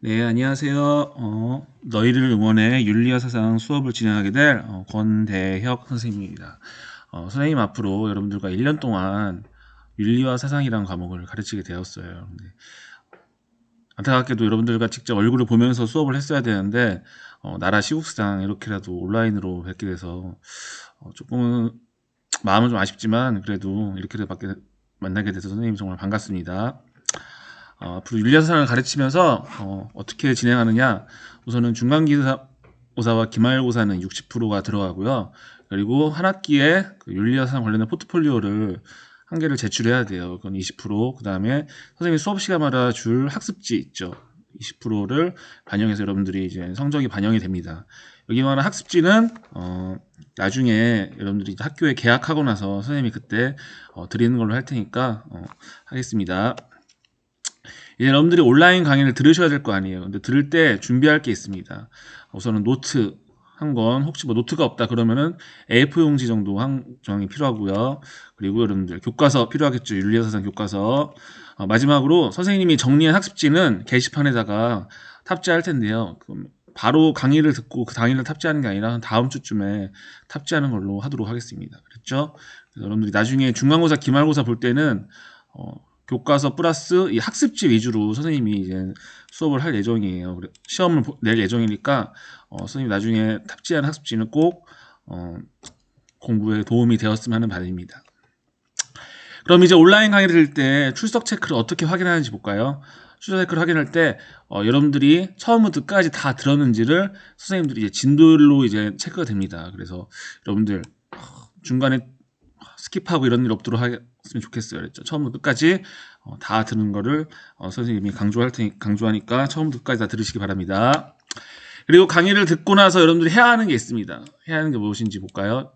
네, 안녕하세요. 너희를 응원해 윤리와 사상 수업을 진행하게 될 권대혁 선생님입니다. 선생님 앞으로 여러분들과 1년 동안 윤리와 사상이라는 과목을 가르치게 되었어요. 근데 안타깝게도 여러분들과 직접 얼굴을 보면서 수업을 했어야 되는데 나라 시국상 이렇게라도 온라인으로 뵙게 돼서 조금은 마음은 좀 아쉽지만 그래도 이렇게라도 만나게 돼서 선생님 정말 반갑습니다. 앞으로 윤리사상을 가르치면서 어떻게 진행하느냐. 우선은 중간기고사와 기말고사는 60%가 들어가고요. 그리고 한 학기에 그 윤리사상 관련된 포트폴리오를 한 개를 제출해야 돼요. 그건 20%. 그 다음에 선생님이 수업 시간마다 줄 학습지 있죠. 20%를 반영해서 여러분들이 이제 성적이 반영이 됩니다. 여기 말하는 학습지는 나중에 여러분들이 학교에 개학하고 나서 선생님이 그때 드리는 걸로 할 테니까 하겠습니다. 이제 여러분들이 온라인 강의를 들으셔야 될 거 아니에요. 근데 들을 때 준비할 게 있습니다. 우선은 노트 한 권, 혹시 뭐 노트가 없다 그러면은 A4 용지 정도 한 장이 필요하고요. 그리고 여러분들 교과서 필요하겠죠. 윤리사상 교과서. 마지막으로 선생님이 정리한 학습지는 게시판에다가 탑재할 텐데요. 그럼 바로 강의를 듣고 그 당일날 탑재하는 게 아니라 다음 주쯤에 탑재하는 걸로 하도록 하겠습니다. 그렇죠? 그래서 여러분들이 나중에 중간고사, 기말고사 볼 때는 교과서 플러스 이 학습지 위주로 선생님이 이제 수업을 할 예정이에요. 시험을 낼 예정이니까 선생님 나중에 탑재한 학습지는 꼭 공부에 도움이 되었으면 하는 바람입니다. 그럼 이제 온라인 강의를 들을 때 출석 체크를 어떻게 확인하는지 볼까요? 출석 체크를 확인할 때 여러분들이 처음부터 끝까지 다 들었는지를 선생님들이 이제 진도로 이제 체크가 됩니다. 그래서 여러분들 중간에 스킵하고 이런 일 없도록 했으면 좋겠어요. 그랬죠. 처음부터 끝까지 다 듣는 거를 선생님이 강조하니까 처음부터 끝까지 다 들으시기 바랍니다. 그리고 강의를 듣고 나서 여러분들이 해야 하는 게 있습니다. 해야 하는 게 무엇인지 볼까요?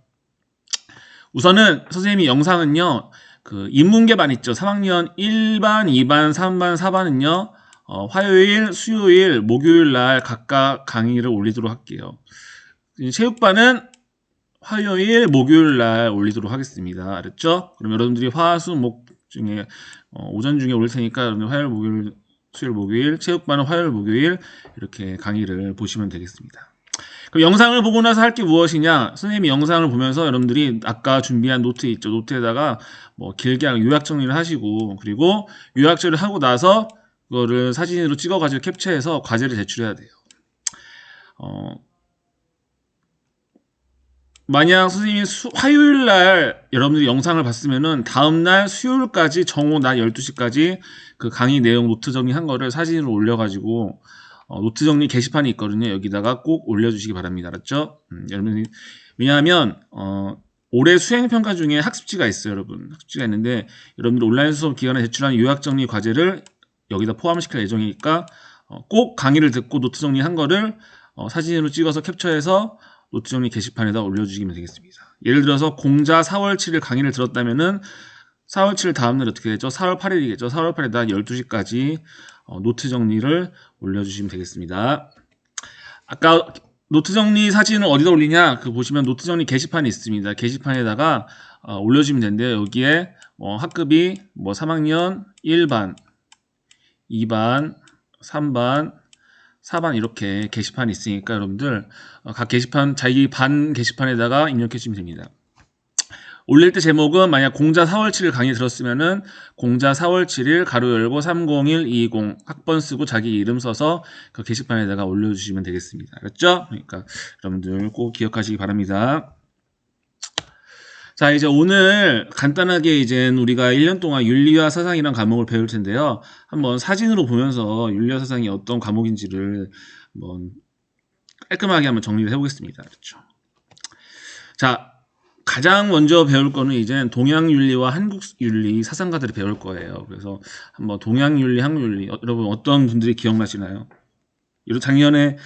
우선은 선생님이 영상은요. 그 인문계반 있죠. 3학년 1반, 2반, 3반, 4반은요. 화요일, 수요일, 목요일 날 각각 강의를 올리도록 할게요. 체육반은 화요일, 목요일 날 올리도록 하겠습니다. 알았죠? 그럼 여러분들이 화, 수, 목 중에 오전 중에 올 테니까 여러분들 화요일, 목요일, 수요일, 목요일, 체육반은 화요일, 목요일 이렇게 강의를 보시면 되겠습니다. 그럼 영상을 보고 나서 할 게 무엇이냐? 선생님이 영상을 보면서 여러분들이 아까 준비한 노트 있죠? 노트에다가 뭐 길게 요약 정리를 하시고 그리고 요약 처리를 하고 나서 그거를 사진으로 찍어가지고 캡처해서 과제를 제출해야 돼요. 만약 선생님이 화요일 날 여러분들이 영상을 봤으면은 다음날 수요일까지 정오 낮 12시까지 그 강의 내용 노트 정리한 거를 사진으로 올려가지고 노트 정리 게시판이 있거든요. 여기다가 꼭 올려주시기 바랍니다. 알았죠? 여러분이 왜냐하면 올해 수행평가 중에 학습지가 있어요. 여러분 학습지가 있는데 여러분들 온라인 수업 기간에 제출한 요약 정리 과제를 여기다 포함시킬 예정이니까 꼭 강의를 듣고 노트 정리한 거를 사진으로 찍어서 capture해서 노트 정리 게시판에다 올려주시면 되겠습니다. 예를 들어서 공자 4월 7일 강의를 들었다면은 4월 7일 다음날 어떻게 되죠? 4월 8일이겠죠. 4월 8일 낮 12시까지 노트 정리를 올려주시면 되겠습니다. 아까 노트 정리 사진을 어디다 올리냐? 그 보시면 노트 정리 게시판이 있습니다. 게시판에다가 올려주시면 되는데요. 여기에 학급이 뭐 3학년 1반, 2반, 3반, 4반 이렇게 게시판이 있으니까 여러분들 각 게시판 자기 반 게시판에다가 입력해 주시면 됩니다. 올릴 때 제목은 만약 공자 4월 7일 강의 들었으면은 공자 4월 7일 가로 열고 30120 학번 쓰고 자기 이름 써서 그 게시판에다가 올려주시면 되겠습니다. 알았죠? 그러니까 여러분들 꼭 기억하시기 바랍니다. 자, 이제 오늘 간단하게 이제 우리가 1년 동안 윤리와 사상이란 과목을 배울 텐데요. 한번 사진으로 보면서 윤리와 사상이 어떤 과목인지를 한번 깔끔하게 한번 정리를 해보겠습니다. 그렇죠? 자, 가장 먼저 배울 거는 이제 동양윤리와 한국윤리 사상가들이 배울 거예요. 그래서 한번 동양윤리, 한국윤리 여러분 어떤 분들이 기억나시나요? 작년에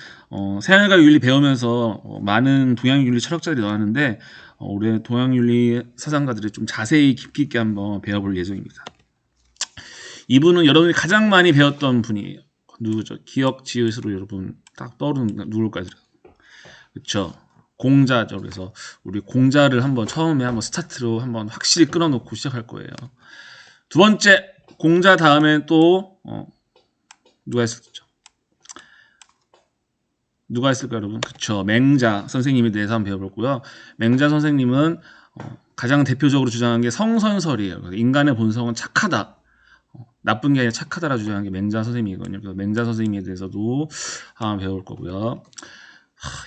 생활과 윤리 배우면서 많은 동양윤리 철학자들이 나왔는데 올해 동양윤리 사상가들이 좀 자세히 깊이 있게 한번 배워볼 예정입니다. 이분은 여러분이 가장 많이 배웠던 분이에요. 누구죠? 기억 지읒으로 여러분 딱 떠오르는 누굴까요? 그렇죠? 공자죠. 그래서 우리 공자를 한번 처음에 한번 스타트로 한번 확실히 끊어놓고 시작할 거예요. 두 번째 공자 다음에 또 누가 있었죠? 누가 있을까요, 여러분? 그쵸. 맹자 선생님에 대해서 한번 배워볼고요. 맹자 선생님은 가장 대표적으로 주장한 게 성선설이에요. 인간의 본성은 착하다. 나쁜 게 아니라 착하다라 주장한 게 맹자 선생님이거든요. 그래서 맹자 선생님에 대해서도 한번 배워볼 거고요.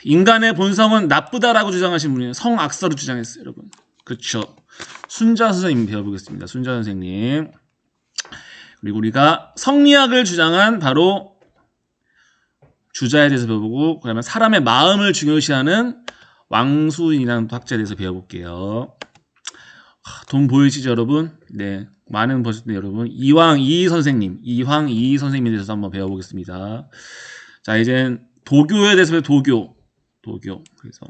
인간의 본성은 나쁘다라고 주장하신 분이 성악설을 주장했어요, 여러분. 그쵸. 순자 선생님 배워보겠습니다. 순자 선생님. 그리고 우리가 성리학을 주장한 바로 주자에 대해서 배워보고, 그다음에 사람의 마음을 중요시하는 왕수인이라는 학자에 대해서 배워볼게요. 돈 보이시죠, 여러분? 네, 많은 보시는데 여러분, 이황이 선생님에 대해서 한번 배워보겠습니다. 자, 이젠 도교에 대해서 도교. 그래서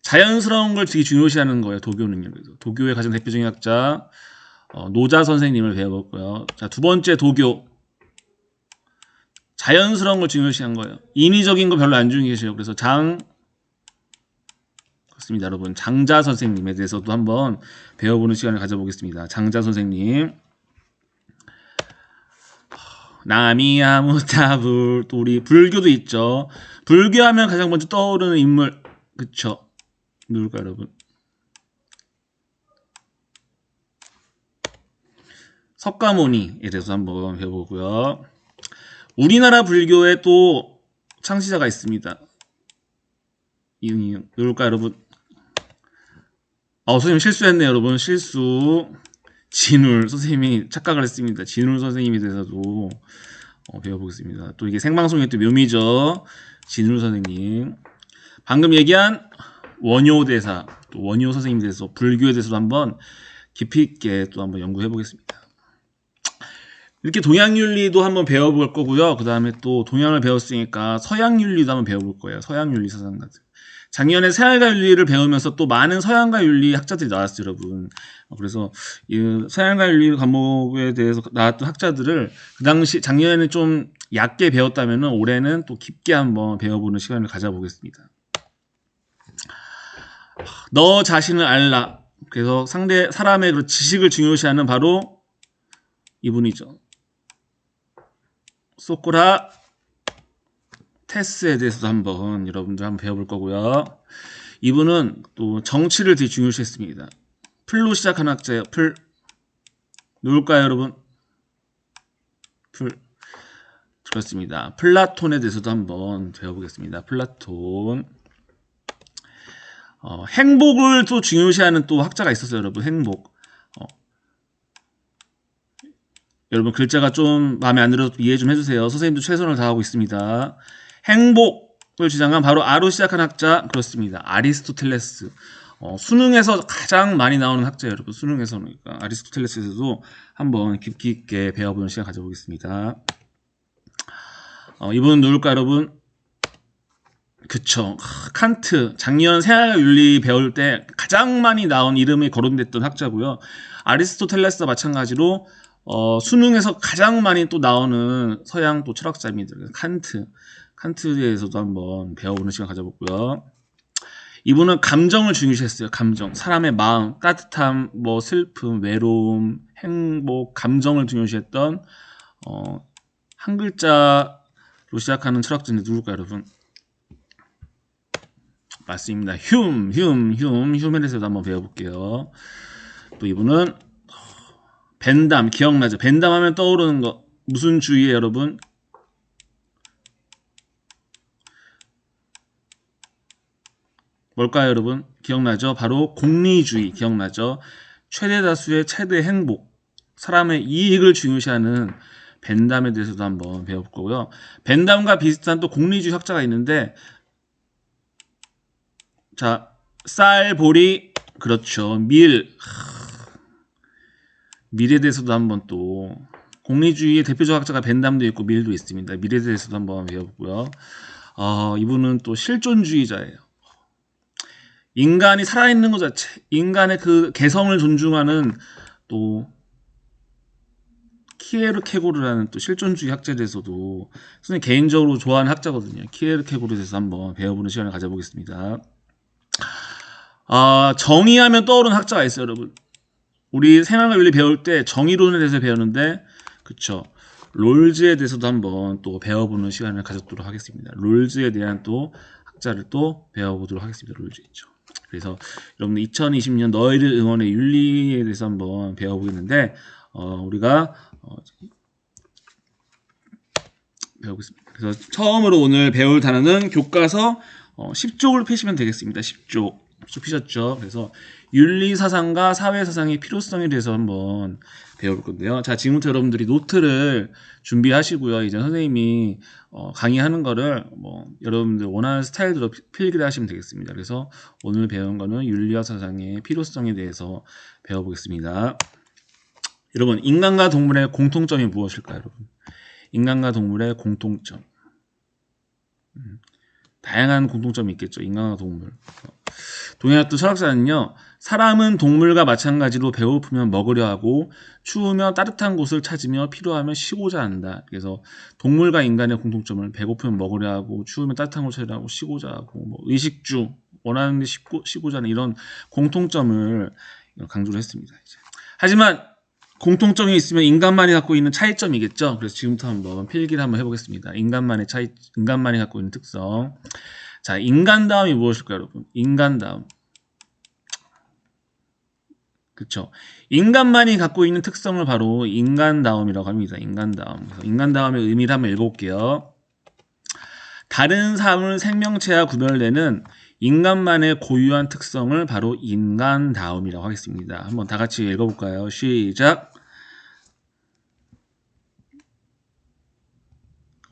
자연스러운 걸 되게 중요시하는 거예요, 도교는요. 그래서 도교의 가장 대표적인 학자 노자 선생님을 배워볼고요. 자, 두 번째 도교. 자연스러운 걸 중요시한 거예요. 인위적인 거 별로 안 중요시해요. 그래서 그렇습니다, 여러분. 장자 선생님에 대해서도 한번 배워보는 시간을 가져보겠습니다. 장자 선생님. 나미야무타불. 또 우리 불교도 있죠. 불교하면 가장 먼저 떠오르는 인물. 그쵸? 누굴까요, 여러분? 석가모니에 대해서 한번 배워보고요. 우리나라 불교에 또 창시자가 있습니다. 누굴까요, 여러분? 선생님 실수했네요, 여러분. 실수. 진울 선생님이 착각을 했습니다. 진울 선생님에 대해서도 배워보겠습니다. 또 이게 생방송의 또 묘미죠. 진울 선생님. 방금 얘기한 원효대사, 또 원효 선생님에 대해서 불교에 대해서도 한번 깊이 있게 또 한번 연구해 보겠습니다. 이렇게 동양윤리도 한번 배워볼 거고요. 그 다음에 또 동양을 배웠으니까 서양윤리도 한번 배워볼 거예요. 서양윤리 사상가들. 작년에 서양과 윤리를 배우면서 또 많은 서양과 윤리 학자들이 나왔어요, 여러분. 그래서 이 서양과 윤리 과목에 대해서 나왔던 학자들을 그 당시 작년에는 좀 얕게 배웠다면 올해는 또 깊게 한번 배워보는 시간을 가져보겠습니다. 너 자신을 알라. 그래서 상대 사람의 그 지식을 중요시하는 바로 이분이죠. 소크라테스에 대해서도 한번 여러분들 한번 배워볼 거고요. 이분은 또 정치를 되게 중요시했습니다. 풀로 시작하는 학자예요. 풀. 누굴까요, 여러분? 풀. 그렇습니다. 플라톤에 대해서도 한번 배워보겠습니다. 플라톤. 행복을 또 중요시하는 또 학자가 있었어요, 여러분. 행복. 여러분 글자가 좀 마음에 안 들어도 이해 좀 해주세요. 선생님도 최선을 다하고 있습니다. 행복을 주장한 바로 아로 시작한 학자 그렇습니다. 아리스토텔레스. 수능에서 가장 많이 나오는 학자예요, 여러분. 수능에서는. 그러니까 아리스토텔레스에서도 한번 깊이 있게 배워보는 시간 가져보겠습니다. 이분은 누굴까, 여러분? 그쵸. 칸트. 작년 생활과 윤리 배울 때 가장 많이 나온 이름이 거론됐던 학자고요. 아리스토텔레스와 마찬가지로 수능에서 가장 많이 또 나오는 서양 또 철학자입니다. 칸트에 대해서도 한번 배워보는 시간 가져볼고요. 이분은 감정을 중요시했어요. 감정, 사람의 마음, 따뜻함, 뭐 슬픔, 외로움, 행복, 감정을 중요시했던 한 글자로 시작하는 철학자인데 누굴까요, 여러분? 맞습니다. 휴메에 대해서도 한번 배워볼게요. 또 이분은 벤담, 기억나죠? 벤담 하면 떠오르는 거 무슨 주의예요, 여러분? 뭘까요, 여러분? 기억나죠? 바로 공리주의, 기억나죠? 최대 다수의 최대 행복, 사람의 이익을 중요시하는 벤담에 대해서도 한번 배워볼 거고요. 벤담과 비슷한 또 공리주의 학자가 있는데, 자, 쌀, 보리, 그렇죠. 밀에 대해서도 한번 또 공리주의의 대표적 학자가 벤담도 있고 밀도 있습니다. 밀에 대해서도 한번 배워보고요. 이분은 또 실존주의자예요. 인간이 살아있는 것 자체, 인간의 그 개성을 존중하는 또 키에르케고르라는 또 실존주의 학자에 대해서도 선생님 개인적으로 좋아하는 학자거든요. 키에르케고르에 대해서 한번 배워보는 시간을 가져보겠습니다. 정의하면 떠오르는 학자가 있어요, 여러분. 우리 생활과 윤리 배울 때 정의론에 대해서 배우는데, 그쵸. 롤즈에 대해서도 한번 또 배워보는 시간을 가졌도록 하겠습니다. 롤즈에 대한 또 학자를 또 배워보도록 하겠습니다. 롤즈 있죠. 그래서 여러분들 2020년 너희를 응원의 윤리에 대해서 한번 배워보겠는데 우리가 배우겠습니다. 그래서 처음으로 오늘 배울 단어는 교과서 10쪽을 펴시면 되겠습니다. 10쪽 피셨죠? 그래서 윤리사상과 사회사상의 필요성에 대해서 한번 배워볼 건데요. 자, 지금부터 여러분들이 노트를 준비하시고요. 이제 선생님이 강의하는 거를 여러분들 원하는 스타일대로 필기를 하시면 되겠습니다. 그래서 오늘 배운 거는 윤리와 사상의 필요성에 대해서 배워보겠습니다. 여러분, 인간과 동물의 공통점이 무엇일까요, 여러분? 인간과 동물의 공통점. 다양한 공통점이 있겠죠. 인간과 동물. 동양학도 철학자는요. 사람은 동물과 마찬가지로 배고프면 먹으려 하고 추우면 따뜻한 곳을 찾으며 필요하면 쉬고자 한다. 그래서 동물과 인간의 공통점을 배고프면 먹으려 하고 추우면 따뜻한 곳을 찾으려 하고 쉬고자 하고 의식주, 원하는 데 쉬고자 하는 이런 공통점을 강조를 했습니다. 이제. 하지만 공통점이 있으면 인간만이 갖고 있는 차이점이겠죠. 그래서 지금부터 한번 필기를 한번 해보겠습니다. 인간만이 갖고 있는 특성. 자, 인간다움이 무엇일까요, 여러분? 인간다움. 그쵸. 인간만이 갖고 있는 특성을 바로 인간다움이라고 합니다. 인간다움. 그래서 인간다움의 의미를 한번 읽어볼게요. 다른 사물 생명체와 구별되는 인간만의 고유한 특성을 바로 인간다움이라고 하겠습니다. 한번 다 같이 읽어볼까요? 시작.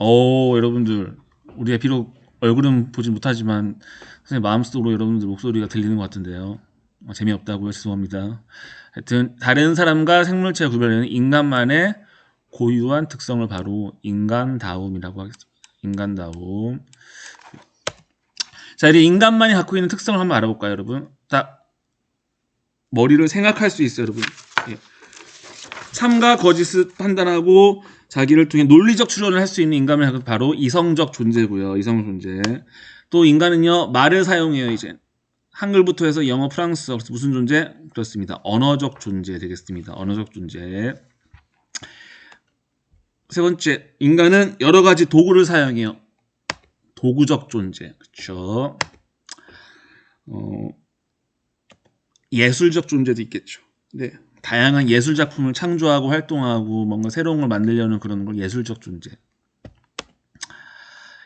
여러분들 우리가 비록 얼굴은 보지 못하지만 선생님 마음속으로 여러분들 목소리가 들리는 것 같은데요. 재미없다고요? 죄송합니다. 하여튼 다른 사람과 생물체와 구별되는 인간만의 고유한 특성을 바로 인간다움이라고 하겠습니다. 인간다움. 자, 이제 인간만이 갖고 있는 특성을 한번 알아볼까요, 여러분? 자, 머리를 생각할 수 있어요, 여러분. 예. 참과 거짓을 판단하고 자기를 통해 논리적 추론을 할 수 있는 인간은 바로 이성적 존재고요. 이성 존재. 또 인간은요, 말을 사용해요, 이제. 한글부터 해서 영어, 프랑스어. 그래서 무슨 존재? 그렇습니다. 언어적 존재 되겠습니다. 언어적 존재. 세 번째, 인간은 여러 가지 도구를 사용해요. 도구적 존재. 그쵸? 예술적 존재도 있겠죠. 네. 다양한 예술 작품을 창조하고 활동하고 뭔가 새로운 걸 만들려는 그런 걸 예술적 존재.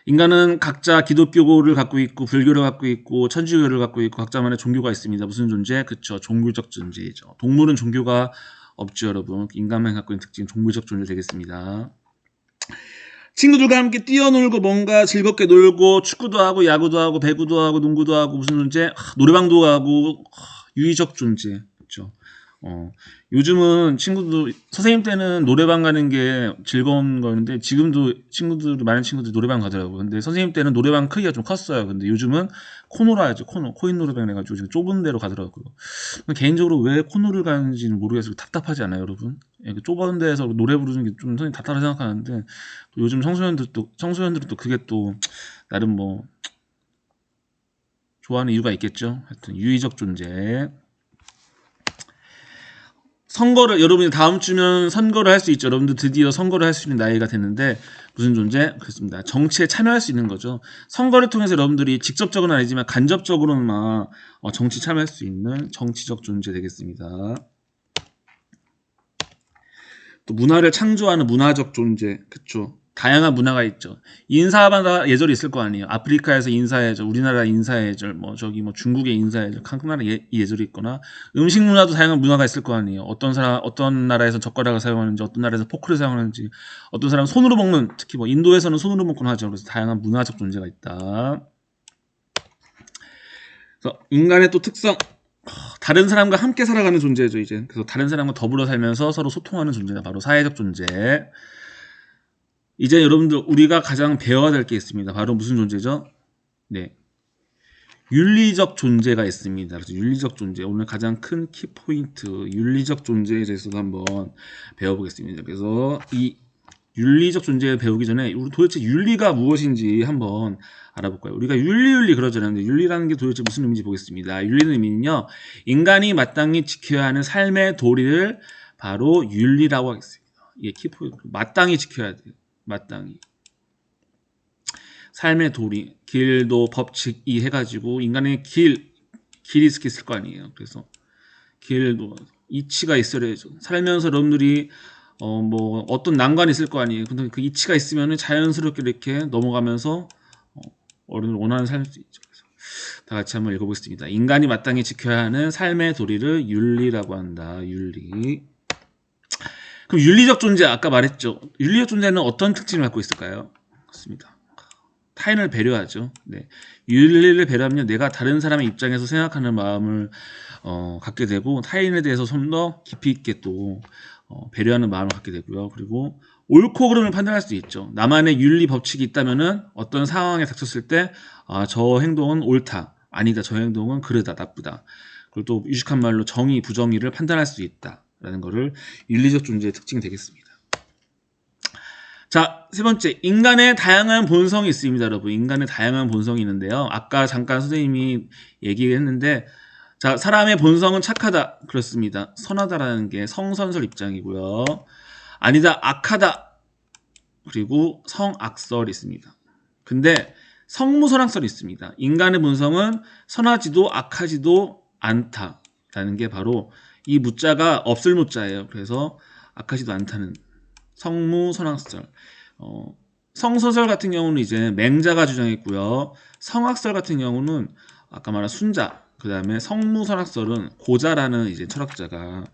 인간은 각자 기독교를 갖고 있고 불교를 갖고 있고 천주교를 갖고 있고 각자만의 종교가 있습니다. 무슨 존재? 그쵸. 종교적 존재이죠. 동물은 종교가 없죠, 여러분. 인간만 갖고 있는 특징 종교적 존재 되겠습니다. 친구들과 함께 뛰어놀고 뭔가 즐겁게 놀고 축구도 하고 야구도 하고 배구도 하고 농구도 하고 무슨 존재? 노래방도 가고 유의적 존재. 그쵸. 요즘은 친구들, 선생님 때는 노래방 가는 게 즐거운 거였는데, 지금도 많은 친구들이 노래방 가더라고요. 근데 선생님 때는 노래방 크기가 좀 컸어요. 근데 요즘은 코노라 하죠. 코인 노래방 해가지고 지금 좁은 데로 가더라고요. 개인적으로 왜 코노를 가는지는 모르겠어요. 답답하지 않아요, 여러분? 예, 좁은 데에서 노래 부르는 게 좀 선생님 답답하다 생각하는데, 또 요즘 청소년들은 또 그게 또, 나름 좋아하는 이유가 있겠죠. 하여튼, 유의적 존재. 여러분이 다음 주면 선거를 할 수 있죠. 여러분들 드디어 선거를 할 수 있는 나이가 됐는데, 무슨 존재? 그렇습니다. 정치에 참여할 수 있는 거죠. 선거를 통해서 여러분들이 직접적으로는 아니지만 간접적으로는 정치 참여할 수 있는 정치적 존재 되겠습니다. 또 문화를 창조하는 문화적 존재. 그쵸. 다양한 문화가 있죠. 인사마다 예절이 있을 거 아니에요. 아프리카에서 인사예절, 우리나라 인사예절, 중국의 인사예절, 각 나라 예절이 있거나 음식 문화도 다양한 문화가 있을 거 아니에요. 어떤 나라에서 젓가락을 사용하는지, 어떤 나라에서 포크를 사용하는지, 어떤 사람은 손으로 먹는, 특히 인도에서는 손으로 먹곤 하죠. 그래서 다양한 문화적 존재가 있다. 그래서 인간의 또 특성, 다른 사람과 함께 살아가는 존재죠, 이제. 그래서 다른 사람과 더불어 살면서 서로 소통하는 존재가 바로 사회적 존재. 이제 여러분들 우리가 가장 배워야 될 게 있습니다. 바로 무슨 존재죠? 네, 윤리적 존재가 있습니다. 그래서 윤리적 존재, 오늘 가장 큰 키포인트 윤리적 존재에 대해서도 한번 배워보겠습니다. 그래서 이 윤리적 존재를 배우기 전에 우리 도대체 윤리가 무엇인지 한번 알아볼까요? 우리가 윤리 그러잖아요. 근데 윤리라는 게 도대체 무슨 의미인지 보겠습니다. 윤리는 의미는요, 인간이 마땅히 지켜야 하는 삶의 도리를 바로 윤리라고 하겠습니다. 이게 키포인트. 마땅히 지켜야 돼요. 마땅히. 삶의 도리, 길도 법칙 이 해가지고 인간의 길이 있을 거 아니에요. 그래서 길도 이치가 있어야죠. 살면서 여러분들이 뭐 어떤 난관이 있을 거 아니에요. 근데 그 이치가 있으면 자연스럽게 이렇게 넘어가면서 어른을 원하는 삶을 수 있죠. 그래서 다 같이 한번 읽어보겠습니다. 인간이 마땅히 지켜야 하는 삶의 도리를 윤리라고 한다. 윤리. 그럼 윤리적 존재 아까 말했죠. 윤리적 존재는 어떤 특징을 갖고 있을까요? 그렇습니다. 타인을 배려하죠. 네. 윤리를 배려하면 내가 다른 사람의 입장에서 생각하는 마음을 갖게 되고 타인에 대해서 좀 더 깊이 있게 또 배려하는 마음을 갖게 되고요. 그리고 옳고 그름을 판단할 수 있죠. 나만의 윤리 법칙이 있다면은 어떤 상황에 닥쳤을 때 저 행동은 옳다, 아니다, 저 행동은 그르다, 나쁘다. 그리고 또 유식한 말로 정의, 부정의를 판단할 수 있다라는 것을 윤리적 존재의 특징이 되겠습니다. 자, 세 번째, 인간의 다양한 본성이 있습니다, 여러분. 인간의 다양한 본성이 있는데요. 아까 잠깐 선생님이 얘기했는데, 자, 사람의 본성은 착하다. 그렇습니다. 선하다라는 게 성선설 입장이고요. 아니다, 악하다. 그리고 성악설이 있습니다. 근데 성무선악설이 있습니다. 인간의 본성은 선하지도 악하지도 않다라는 게 바로 이 무자가 없을 무자예요. 그래서 악하지도 않다는 성무선악설. 성선설 같은 경우는 이제 맹자가 주장했고요. 성악설 같은 경우는 아까 말한 순자, 그 다음에 성무선악설은 고자라는 이제 철학자가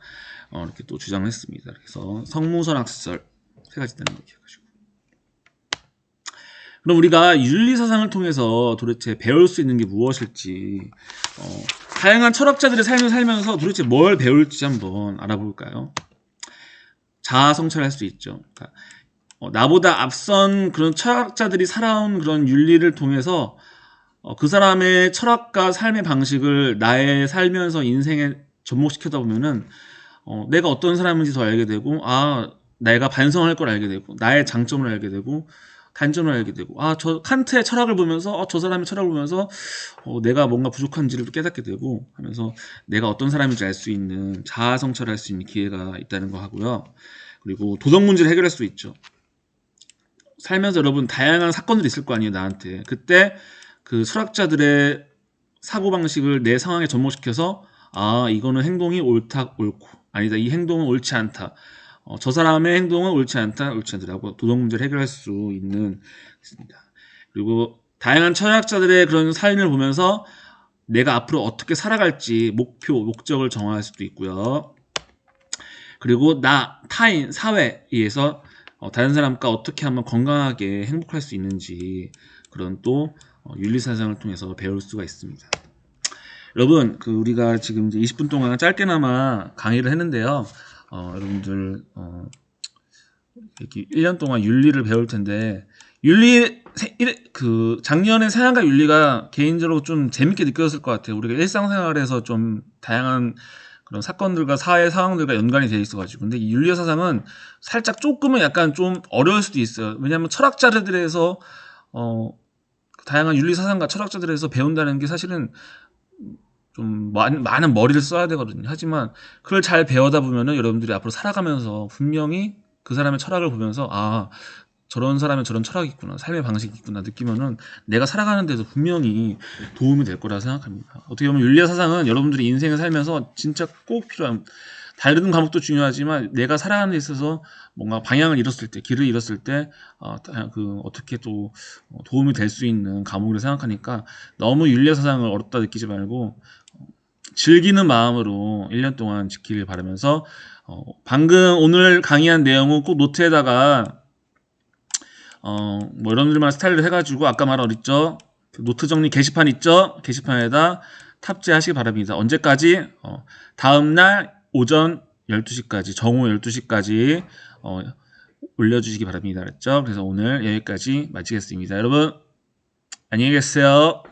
이렇게 또 주장을 했습니다. 그래서 성무선악설 세 가지 있다는 거 기억하시고. 그럼 우리가 윤리사상을 통해서 도대체 배울 수 있는 게 무엇일지, 다양한 철학자들의 삶을 살면서 도대체 뭘 배울지 한번 알아볼까요? 자아 성찰할 수 있죠. 그러니까 나보다 앞선 그런 철학자들이 살아온 그런 윤리를 통해서 그 사람의 철학과 삶의 방식을 나의 살면서 인생에 접목시켜다 보면은 내가 어떤 사람인지 더 알게 되고, 내가 반성할 걸 알게 되고, 나의 장점을 알게 되고, 단점을 알게 되고, 저 칸트의 철학을 보면서, 저 사람의 철학을 보면서 내가 뭔가 부족한지를 깨닫게 되고 하면서 내가 어떤 사람인지 알 수 있는 자아 성찰할 수 있는 기회가 있다는 거 하고요. 그리고 도덕 문제를 해결할 수 있죠. 살면서 여러분 다양한 사건들이 있을 거 아니에요, 나한테. 그때 그 철학자들의 사고방식을 내 상황에 접목시켜서 이거는 행동이 옳다, 옳고, 아니다, 이 행동은 옳지 않다, 저 사람의 행동은 옳지 않다, 옳지 않다라고 도덕 문제를 해결할 수 있는 것입니다. 그리고 다양한 철학자들의 그런 삶을 보면서 내가 앞으로 어떻게 살아갈지 목표, 목적을 정할 수도 있고요. 그리고 나, 타인, 사회에 의해서 다른 사람과 어떻게 하면 건강하게 행복할 수 있는지 그런 또 윤리사상을 통해서 배울 수가 있습니다. 여러분, 우리가 지금 이제 20분 동안 짧게나마 강의를 했는데요. 여러분들 이렇게 1년 동안 윤리를 배울 텐데 작년에 사상과 윤리가 개인적으로 좀 재밌게 느껴졌을 것 같아요. 우리가 일상생활에서 좀 다양한 그런 사건들과 사회 상황들과 연관이 돼 있어가지고. 근데 이 윤리와 사상은 살짝 조금은 약간 좀 어려울 수도 있어요. 왜냐하면 철학자들에서 다양한 윤리 사상과 철학자들에서 배운다는 게 사실은 좀 많은 머리를 써야 되거든요. 하지만 그걸 잘 배우다 보면은 여러분들이 앞으로 살아가면서 분명히 그 사람의 철학을 보면서 저런 사람의 저런 철학이 있구나, 삶의 방식이 있구나 느끼면은 내가 살아가는 데도 분명히 도움이 될 거라 생각합니다. 어떻게 보면 윤리와 사상은 여러분들이 인생을 살면서 진짜 꼭 필요한, 다른 과목도 중요하지만 내가 살아가는 데 있어서 뭔가 방향을 잃었을 때, 길을 잃었을 때 어떻게 또 도움이 될 수 있는 과목이라 생각하니까 너무 윤리와 사상을 어렵다 느끼지 말고 즐기는 마음으로 1년 동안 지키길 바라면서 방금 오늘 강의한 내용은 꼭 노트에다가 뭐 여러분들만 스타일로 해가지고 아까 말했죠, 노트 정리 게시판 있죠? 게시판에다 탑재하시기 바랍니다. 언제까지? 다음날 오전 12시까지, 정오 12시까지 올려주시기 바랍니다. 그랬죠? 그래서 오늘 여기까지 마치겠습니다. 여러분 안녕히 계세요.